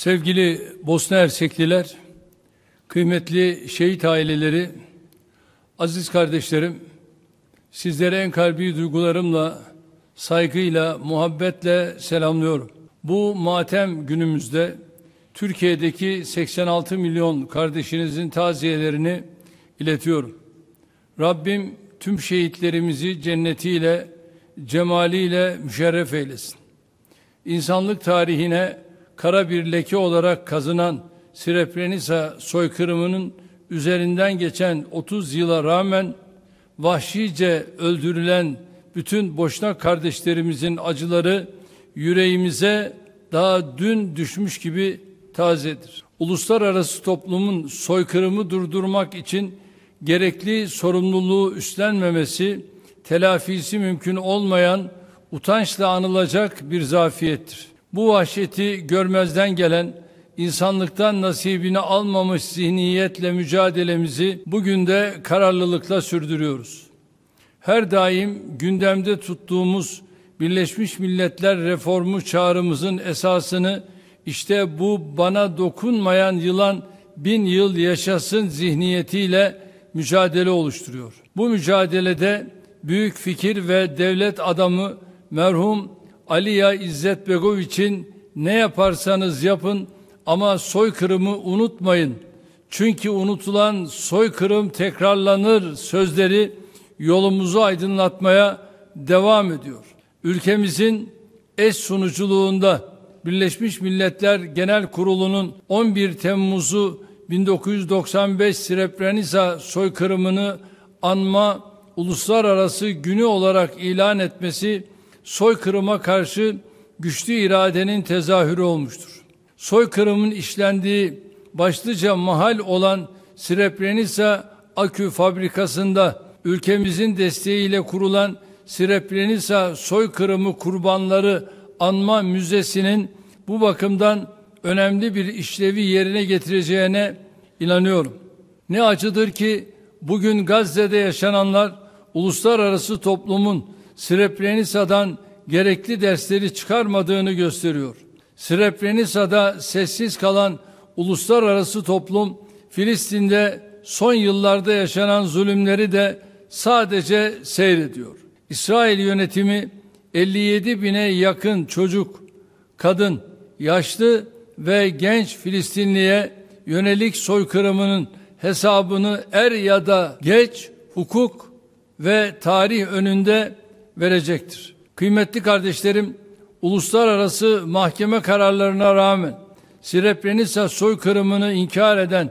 Sevgili Bosna Hersekliler, kıymetli şehit aileleri, aziz kardeşlerim, sizlere en kalbi duygularımla, saygıyla, muhabbetle selamlıyorum. Bu matem günümüzde Türkiye'deki 86 milyon kardeşinizin taziyelerini iletiyorum. Rabbim tüm şehitlerimizi cennetiyle, cemaliyle müşerref eylesin. İnsanlık tarihine kara bir leke olarak kazınan Srebrenica soykırımının üzerinden geçen 30 yıla rağmen vahşice öldürülen bütün Boşnak kardeşlerimizin acıları yüreğimize daha dün düşmüş gibi tazedir. Uluslararası toplumun soykırımı durdurmak için gerekli sorumluluğu üstlenmemesi, telafisi mümkün olmayan, utançla anılacak bir zafiyettir. Bu vahşeti görmezden gelen, insanlıktan nasibini almamış zihniyetle mücadelemizi bugün de kararlılıkla sürdürüyoruz. Her daim gündemde tuttuğumuz Birleşmiş Milletler reformu çağrımızın esasını işte bu bana dokunmayan yılan 1000 yıl yaşasın zihniyetiyle mücadele oluşturuyor. Bu mücadelede büyük fikir ve devlet adamı merhum Alija İzzetbegoviç'in "Ne yaparsanız yapın ama soykırımı unutmayın. Çünkü unutulan soykırım tekrarlanır" sözleri yolumuzu aydınlatmaya devam ediyor. Ülkemizin eş sunuculuğunda Birleşmiş Milletler Genel Kurulu'nun 11 Temmuz'u 1995 Srebrenica soykırımını anma uluslararası günü olarak ilan etmesi soykırıma karşı güçlü iradenin tezahürü olmuştur. Soykırımın işlendiği başlıca mahal olan Srebrenica Akü Fabrikası'nda ülkemizin desteğiyle kurulan Srebrenica soykırımı kurbanları anma müzesinin bu bakımdan önemli bir işlevi yerine getireceğine inanıyorum. Ne acıdır ki bugün Gazze'de yaşananlar uluslararası toplumun Srebrenica'dan gerekli dersleri çıkarmadığını gösteriyor. Srebrenica'da sessiz kalan uluslararası toplum, Filistin'de son yıllarda yaşanan zulümleri de sadece seyrediyor. İsrail yönetimi 57 bine yakın çocuk, kadın, yaşlı ve genç Filistinliye yönelik soykırımının hesabını er ya da geç hukuk ve tarih önünde verecektir. Kıymetli kardeşlerim, uluslararası mahkeme kararlarına rağmen Srebrenica soykırımını inkar eden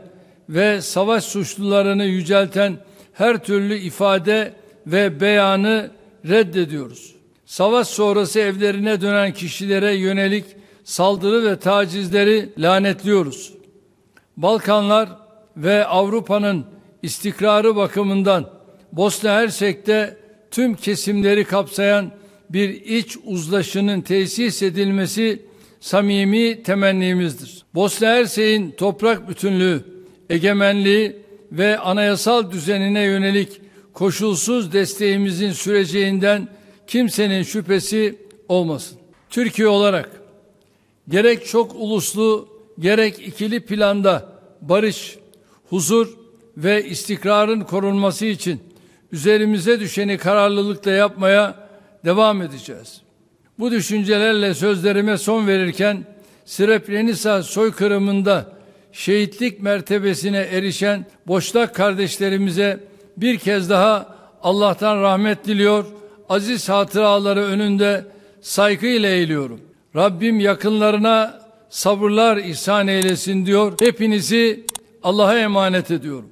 ve savaş suçlularını yücelten her türlü ifade ve beyanı reddediyoruz. Savaş sonrası evlerine dönen kişilere yönelik saldırı ve tacizleri lanetliyoruz. Balkanlar ve Avrupa'nın istikrarı bakımından Bosna Hersek'te tüm kesimleri kapsayan bir iç uzlaşının tesis edilmesi samimi temennimizdir. Bosna Hersek'in toprak bütünlüğü, egemenliği ve anayasal düzenine yönelik koşulsuz desteğimizin süreceğinden kimsenin şüphesi olmasın. Türkiye olarak gerek çok uluslu gerek ikili planda barış, huzur ve istikrarın korunması için üzerimize düşeni kararlılıkla yapmaya devam edeceğiz. Bu düşüncelerle sözlerime son verirken Srebrenica soykırımında şehitlik mertebesine erişen Boşnak kardeşlerimize bir kez daha Allah'tan rahmet diliyor, aziz hatıraları önünde saygıyla eğiliyorum. Rabbim yakınlarına sabırlar ihsan eylesin diyor. Hepinizi Allah'a emanet ediyorum.